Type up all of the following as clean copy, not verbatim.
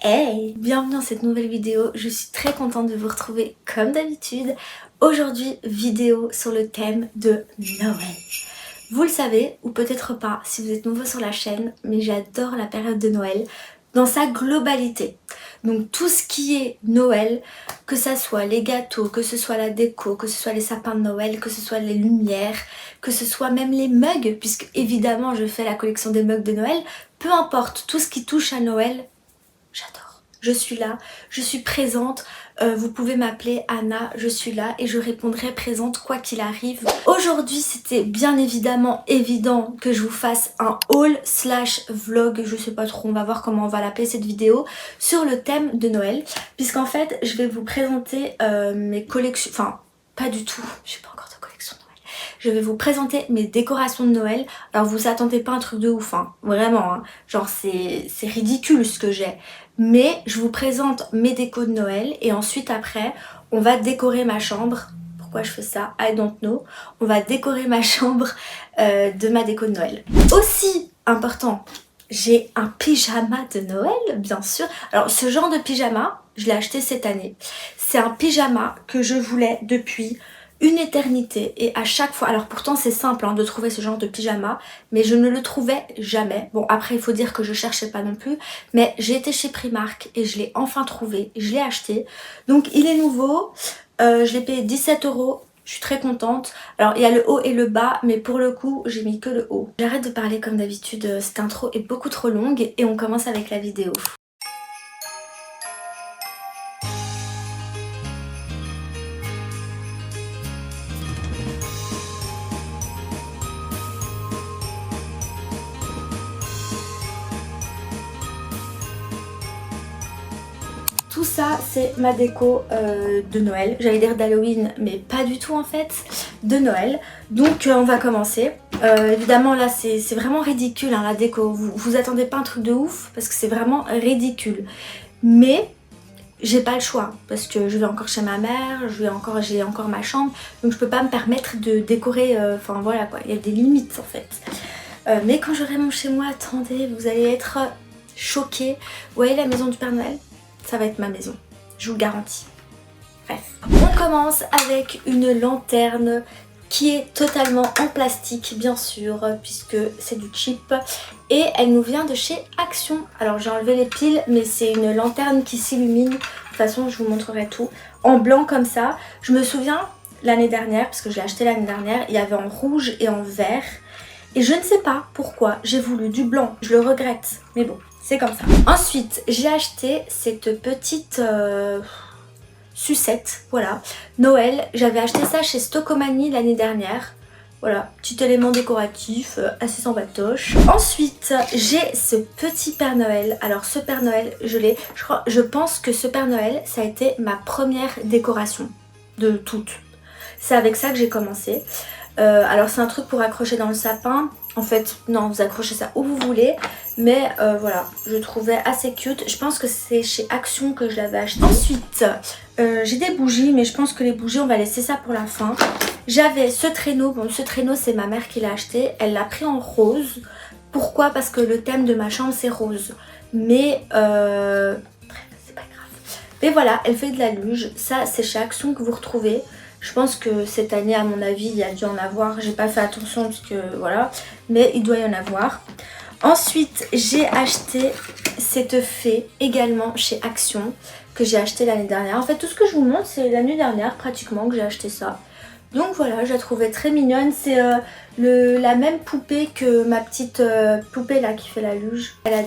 Hey, bienvenue dans cette nouvelle vidéo, je suis très contente de vous retrouver comme d'habitude. Aujourd'hui, vidéo sur le thème de Noël. Vous le savez, ou peut-être pas si vous êtes nouveau sur la chaîne, mais j'adore la période de Noël dans sa globalité. Donc tout ce qui est Noël, que ce soit les gâteaux, que ce soit la déco, que ce soit les sapins de Noël, que ce soit les lumières, que ce soit même les mugs, puisque évidemment je fais la collection des mugs de Noël, peu importe, tout ce qui touche à Noël, j'adore. Je suis là, je suis présente, vous pouvez m'appeler Anna, je suis là et je répondrai présente quoi qu'il arrive. Aujourd'hui c'était bien évidemment évident que je vous fasse un haul slash vlog, je sais pas trop, on va voir comment on va l'appeler cette vidéo, sur le thème de Noël. Puisqu'en fait je vais vous présenter mes collections, enfin pas du tout, je suis pas encore de collection de Noël. Je vais vous présenter mes décorations de Noël. Alors vous attendez pas un truc de ouf, hein, vraiment, hein. Genre c'est ridicule ce que j'ai. Mais je vous présente mes décos de Noël et ensuite après on va décorer ma chambre. Pourquoi je fais ça? I don't know. On va décorer ma chambre de ma déco de Noël. Aussi important, j'ai un pyjama de Noël, bien sûr. Alors ce genre de pyjama, je l'ai acheté cette année. C'est un pyjama que je voulais depuis une éternité et à chaque fois, alors pourtant c'est simple hein, de trouver ce genre de pyjama, mais je ne le trouvais jamais. Bon après il faut dire que je cherchais pas non plus, mais j'ai été chez Primark et je l'ai enfin trouvé, je l'ai acheté. Donc il est nouveau, je l'ai payé 17 €. Je suis très contente. Alors il y a le haut et le bas, mais pour le coup j'ai mis que le haut. J'arrête de parler comme d'habitude, cette intro est beaucoup trop longue et on commence avec la vidéo. Tout ça c'est ma déco de Noël, j'allais dire d'Halloween mais pas du tout en fait, de Noël. Donc on va commencer. Évidemment là c'est vraiment ridicule hein, la déco, vous attendez pas un truc de ouf parce que c'est vraiment ridicule. Mais j'ai pas le choix parce que je vais encore chez ma mère, j'ai encore ma chambre, donc je peux pas me permettre de décorer, enfin voilà quoi, il y a des limites en fait. Mais quand j'aurai mon chez moi, attendez, vous allez être choqués. Vous voyez la maison du Père Noël? Ça va être ma maison, je vous le garantis. Bref. On commence avec une lanterne qui est totalement en plastique bien sûr puisque c'est du cheap et elle nous vient de chez Action. Alors j'ai enlevé les piles mais c'est une lanterne qui s'illumine. De toute façon je vous montrerai tout en blanc comme ça. Je me souviens l'année dernière, parce que je l'ai acheté l'année dernière, il y avait en rouge et en vert et je ne sais pas pourquoi j'ai voulu du blanc, je le regrette mais bon. C'est comme ça. Ensuite, j'ai acheté cette petite sucette, voilà, Noël. J'avais acheté ça chez Stockomanie l'année dernière. Voilà, petit élément décoratif, assez sympatoche. Ensuite, j'ai ce petit Père Noël. Alors ce Père Noël, je pense que ce Père Noël, ça a été ma première décoration de toutes. C'est avec ça que j'ai commencé. Alors c'est un truc pour accrocher dans le sapin. En fait non, vous accrochez ça où vous voulez. Mais voilà, je trouvais assez cute. Je pense que c'est chez Action que je l'avais acheté. Ensuite j'ai des bougies, mais je pense que les bougies on va laisser ça pour la fin. J'avais ce traîneau, bon ce traîneau c'est ma mère qui l'a acheté. Elle l'a pris en rose. Pourquoi? Parce que le thème de ma chambre c'est rose. Mais c'est pas grave. Mais voilà, elle fait de la luge. Ça c'est chez Action que vous retrouvez. Je pense que cette année, à mon avis, il y a dû en avoir. J'ai pas fait attention parce que voilà, mais il doit y en avoir. Ensuite, j'ai acheté cette fée également chez Action que j'ai acheté l'année dernière. En fait, tout ce que je vous montre, c'est l'année dernière pratiquement que j'ai acheté ça. Donc voilà, je la trouvais très mignonne. C'est la même poupée que ma petite poupée là qui fait la luge. Elle a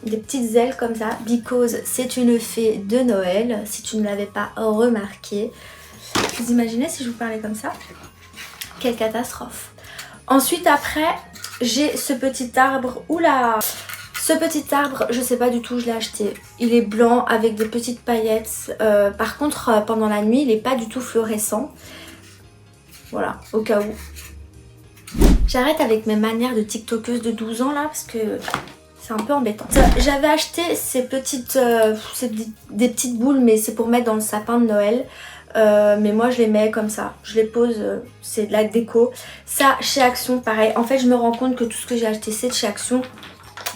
des petites ailes comme ça, because c'est une fée de Noël, si tu ne l'avais pas remarqué. Vous imaginez si je vous parlais comme ça? Quelle catastrophe. Ensuite après j'ai ce petit arbre. Oula, ce petit arbre je sais pas du tout, je l'ai acheté. Il est blanc avec des petites paillettes. Par contre pendant la nuit il est pas du tout fluorescent. Voilà, au cas où. J'arrête avec mes manières de tiktokeuse de 12 ans là parce que c'est un peu embêtant. J'avais acheté ces petites des petites boules, mais c'est pour mettre dans le sapin de Noël. Mais moi je les mets comme ça, je les pose, c'est de la déco. Ça chez Action pareil, en fait je me rends compte que tout ce que j'ai acheté c'est de chez Action.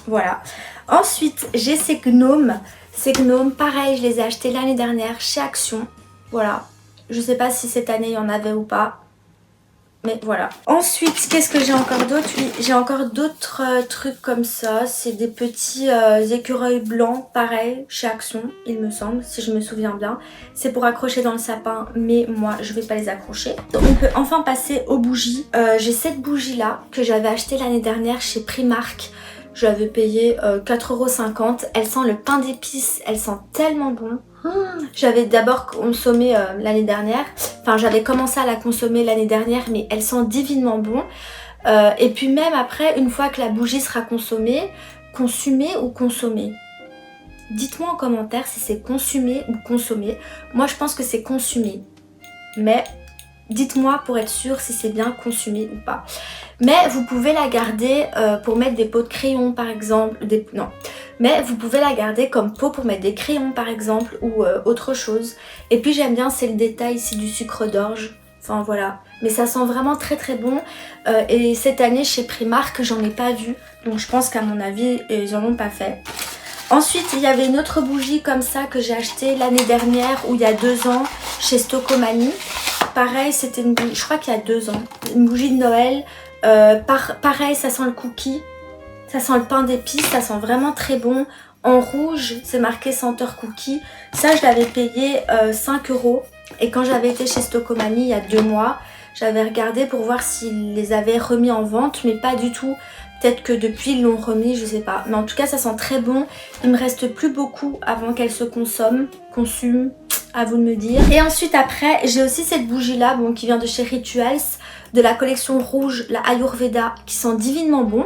Voilà. Ensuite, j'ai ces gnomes. Ces gnomes, pareil, je les ai achetés l'année dernière chez Action. Voilà. Je sais pas si cette année il y en avait ou pas. Mais voilà. Ensuite, qu'est-ce que j'ai encore d'autre? Oui, j'ai encore d'autres trucs comme ça. C'est des petits écureuils blancs, pareil, chez Action, il me semble, si je me souviens bien. C'est pour accrocher dans le sapin, mais moi, je vais pas les accrocher. Donc, on peut enfin passer aux bougies. J'ai cette bougie-là que j'avais achetée l'année dernière chez Primark. J'avais payé 4,50 €. Elle sent le pain d'épices, elle sent tellement bon. J'avais d'abord consommé l'année dernière, enfin j'avais commencé à la consommer l'année dernière, mais elle sent divinement bon. Et puis même après, une fois que la bougie sera consommée, consumée ou consommée? Dites-moi en commentaire si c'est consumé ou consommé. Moi je pense que c'est consumé, mais dites-moi pour être sûr si c'est bien consumé ou pas. Mais vous pouvez la garder pour mettre des pots de crayon par exemple. Non. Mais vous pouvez la garder comme pot pour mettre des crayons par exemple ou autre chose. Et puis j'aime bien, c'est le détail ici du sucre d'orge. Enfin voilà. Mais ça sent vraiment très très bon. Et cette année chez Primark, j'en ai pas vu. Donc je pense qu'à mon avis, ils en ont pas fait. Ensuite, il y avait une autre bougie comme ça que j'ai achetée l'année dernière ou il y a 2 ans chez Stocomanie. Pareil, c'était une bougie, je crois qu'il y a 2 ans. Une bougie de Noël. Pareil, ça sent le cookie. Ça sent le pain d'épices, ça sent vraiment très bon. En rouge, c'est marqué senteur cookie. Ça, je l'avais payé 5 €. Et quand j'avais été chez Stocomanie il y a 2 mois, j'avais regardé pour voir s'ils les avaient remis en vente, mais pas du tout. Peut-être que depuis ils l'ont remis, je sais pas. Mais en tout cas, ça sent très bon. Il me reste plus beaucoup avant qu'elle se consume. À vous de me dire. Et ensuite après, j'ai aussi cette bougie là, bon, qui vient de chez Rituals, de la collection rouge, la Ayurveda, qui sent divinement bon.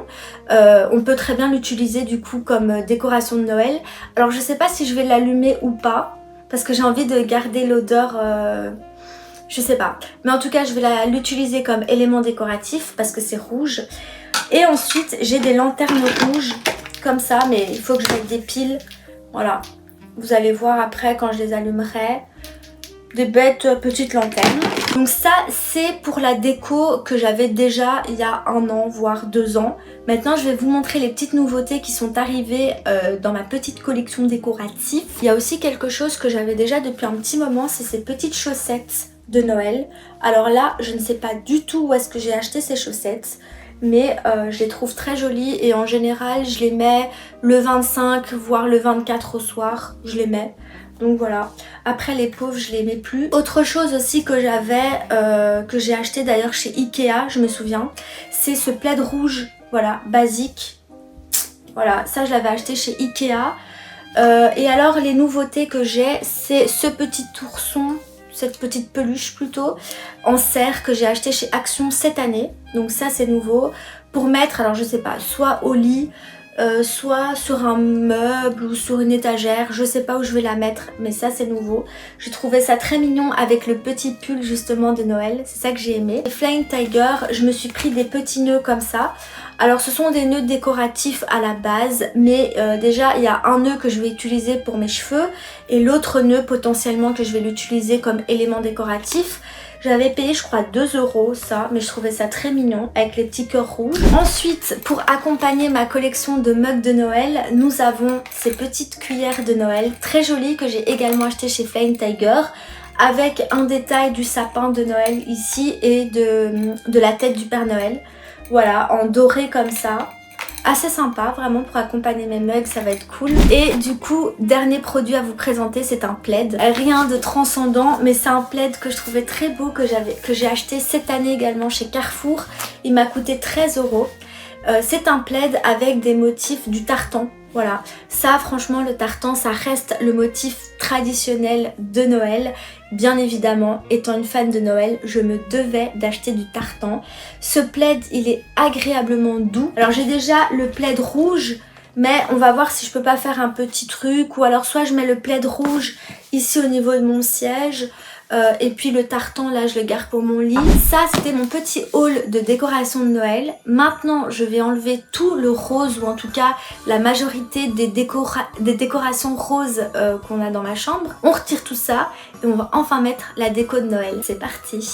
On peut très bien l'utiliser du coup comme décoration de Noël. Alors je sais pas si je vais l'allumer ou pas, parce que j'ai envie de garder l'odeur, je sais pas. Mais en tout cas, je vais l'utiliser comme élément décoratif, parce que c'est rouge. Et ensuite, j'ai des lanternes rouges, comme ça, mais il faut que je mette des piles. Voilà. Vous allez voir après quand je les allumerai. Des bêtes petites lanternes. Donc ça, c'est pour la déco que j'avais déjà il y a 1 an, voire 2 ans. Maintenant, je vais vous montrer les petites nouveautés qui sont arrivées dans ma petite collection décorative. Il y a aussi quelque chose que j'avais déjà depuis un petit moment, c'est ces petites chaussettes de Noël. Alors là, je ne sais pas du tout où est-ce que j'ai acheté ces chaussettes, mais je les trouve très jolies et en général je les mets le 25 voire le 24 au soir, je les mets. Donc voilà, après les pauvres je les mets plus. Autre chose aussi que j'avais, que j'ai acheté d'ailleurs chez Ikea, je me souviens, c'est ce plaid rouge, voilà, basique. Voilà, ça je l'avais acheté chez Ikea. Et alors les nouveautés que j'ai, c'est ce petit ourson, cette petite peluche plutôt, en serre que j'ai acheté chez Action cette année. Donc ça c'est nouveau. Pour mettre, alors je sais pas, soit au lit, soit sur un meuble ou sur une étagère, je sais pas où je vais la mettre, mais ça c'est nouveau. J'ai trouvé ça très mignon avec le petit pull justement de Noël, c'est ça que j'ai aimé. Flying Tiger, je me suis pris des petits nœuds comme ça. Alors ce sont des nœuds décoratifs à la base, mais déjà il y a un nœud que je vais utiliser pour mes cheveux et l'autre nœud potentiellement que je vais l'utiliser comme élément décoratif. J'avais payé je crois 2 € ça, mais je trouvais ça très mignon avec les petits cœurs rouges. Ensuite, pour accompagner ma collection de mugs de Noël, nous avons ces petites cuillères de Noël très jolies que j'ai également achetées chez Flying Tiger, avec un détail du sapin de Noël ici et de la tête du Père Noël. Voilà, en doré comme ça. Assez sympa vraiment pour accompagner mes mugs, ça va être cool. Et du coup, dernier produit à vous présenter, c'est un plaid. Rien de transcendant, mais c'est un plaid que je trouvais très beau, que j'ai acheté cette année également chez Carrefour. Il m'a coûté 13 €. C'est un plaid avec des motifs du tartan. Voilà, ça franchement le tartan ça reste le motif traditionnel de Noël. Bien évidemment, étant une fan de Noël, je me devais d'acheter du tartan. Ce plaid il est agréablement doux. Alors j'ai déjà le plaid rouge, mais on va voir si je peux pas faire un petit truc, ou alors soit je mets le plaid rouge ici au niveau de mon siège, et puis le tartan là je le garde pour mon lit. Ça c'était mon petit haul de décoration de Noël. Maintenant je vais enlever tout le rose, ou en tout cas la majorité des décorations roses qu'on a dans ma chambre. On retire tout ça et on va enfin mettre la déco de Noël. C'est parti!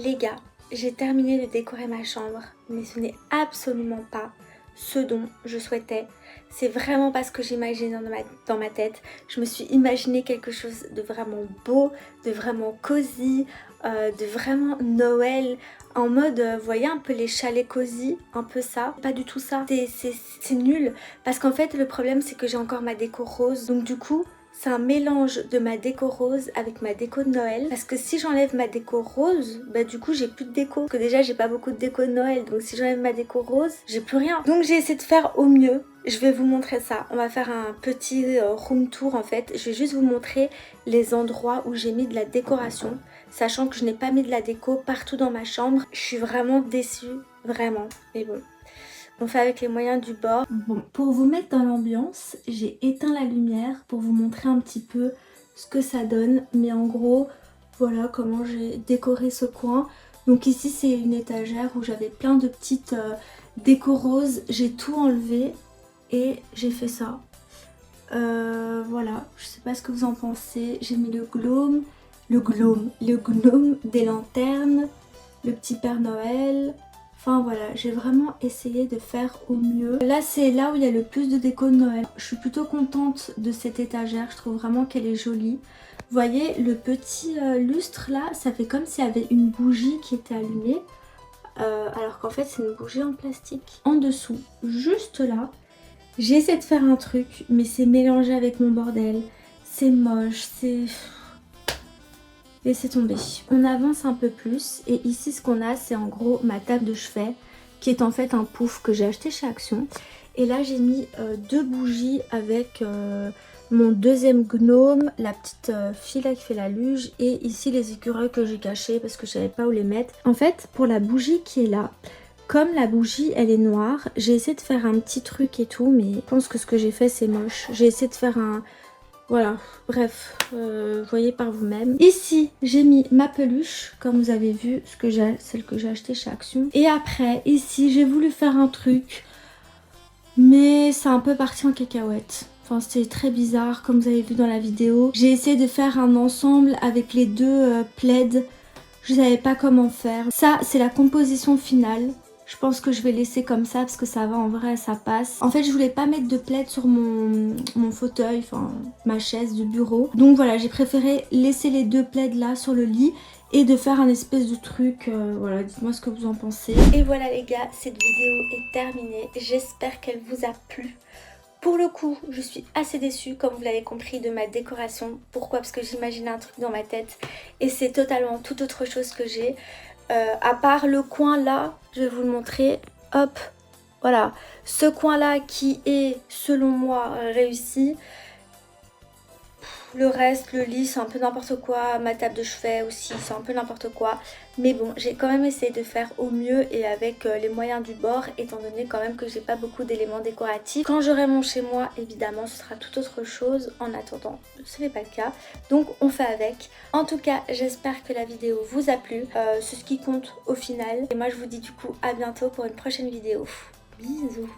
Les gars, j'ai terminé de décorer ma chambre, mais ce n'est absolument pas ce dont je souhaitais. C'est vraiment pas ce que j'imaginais dans ma tête. Je me suis imaginé quelque chose de vraiment beau, de vraiment cosy, de vraiment Noël, en mode, vous voyez un peu les chalets cosy, un peu ça. Pas du tout ça, c'est nul. Parce qu'en fait le problème c'est que j'ai encore ma déco rose, donc du coup c'est un mélange de ma déco rose avec ma déco de Noël. Parce que si j'enlève ma déco rose, bah du coup j'ai plus de déco. Parce que déjà j'ai pas beaucoup de déco de Noël. Donc si j'enlève ma déco rose, j'ai plus rien. Donc j'ai essayé de faire au mieux. Je vais vous montrer ça. On va faire un petit room tour en fait. Je vais juste vous montrer les endroits où j'ai mis de la décoration. Sachant que je n'ai pas mis de la déco partout dans ma chambre. Je suis vraiment déçue. Vraiment. Mais bon. On fait avec les moyens du bord. Bon, pour vous mettre dans l'ambiance, j'ai éteint la lumière pour vous montrer un petit peu ce que ça donne. Mais en gros, voilà comment j'ai décoré ce coin. Donc ici, c'est une étagère où j'avais plein de petites décos roses. J'ai tout enlevé et j'ai fait ça. Voilà, je sais pas ce que vous en pensez. J'ai mis le gnome, des lanternes, le petit Père Noël. Enfin voilà, j'ai vraiment essayé de faire au mieux. Là c'est là où il y a le plus de déco de Noël. Je suis plutôt contente de cette étagère, je trouve vraiment qu'elle est jolie. Vous voyez le petit lustre là, ça fait comme s'il y avait une bougie qui était allumée. Alors qu'en fait c'est une bougie en plastique. En dessous, juste là, j'ai essayé de faire un truc, mais c'est mélangé avec mon bordel. C'est moche, c'est... Laissez tomber. On avance un peu plus et ici ce qu'on a c'est en gros ma table de chevet qui est en fait un pouf que j'ai acheté chez Action. Et là j'ai mis deux bougies avec mon deuxième gnome, la petite fille là qui fait la luge et ici les écureuils que j'ai cachés parce que je savais pas où les mettre. En fait pour la bougie qui est là, comme la bougie elle est noire, j'ai essayé de faire un petit truc et tout mais je pense que ce que j'ai fait c'est moche. J'ai essayé de faire un... Voilà, bref, voyez par vous-même. Ici, j'ai mis ma peluche, comme vous avez vu, celle que j'ai achetée chez Action. Et après, ici, j'ai voulu faire un truc, mais c'est un peu parti en cacahuète. Enfin, c'était très bizarre, comme vous avez vu dans la vidéo. J'ai essayé de faire un ensemble avec les deux plaids. Je savais pas comment faire. Ça, c'est la composition finale. Je pense que je vais laisser comme ça parce que ça va en vrai, ça passe. En fait, je voulais pas mettre de plaid sur mon fauteuil, enfin ma chaise de bureau. Donc voilà, j'ai préféré laisser les deux plaids là sur le lit et de faire un espèce de truc. Voilà, dites-moi ce que vous en pensez. Et voilà les gars, cette vidéo est terminée. J'espère qu'elle vous a plu. Pour le coup, je suis assez déçue, comme vous l'avez compris, de ma décoration. Pourquoi? Parce que j'imaginais un truc dans ma tête et c'est totalement tout autre chose que j'ai. À part le coin là, je vais vous le montrer, hop, voilà, ce coin là qui est selon moi réussi. Le reste, le lit c'est un peu n'importe quoi, ma table de chevet aussi c'est un peu n'importe quoi. Mais bon, j'ai quand même essayé de faire au mieux et avec les moyens du bord, étant donné quand même que j'ai pas beaucoup d'éléments décoratifs. Quand j'aurai mon chez moi, évidemment ce sera tout autre chose. En attendant, ce n'est pas le cas, donc on fait avec. En tout cas, j'espère que la vidéo vous a plu, c'est ce qui compte au final. Et moi je vous dis du coup à bientôt pour une prochaine vidéo. Bisous.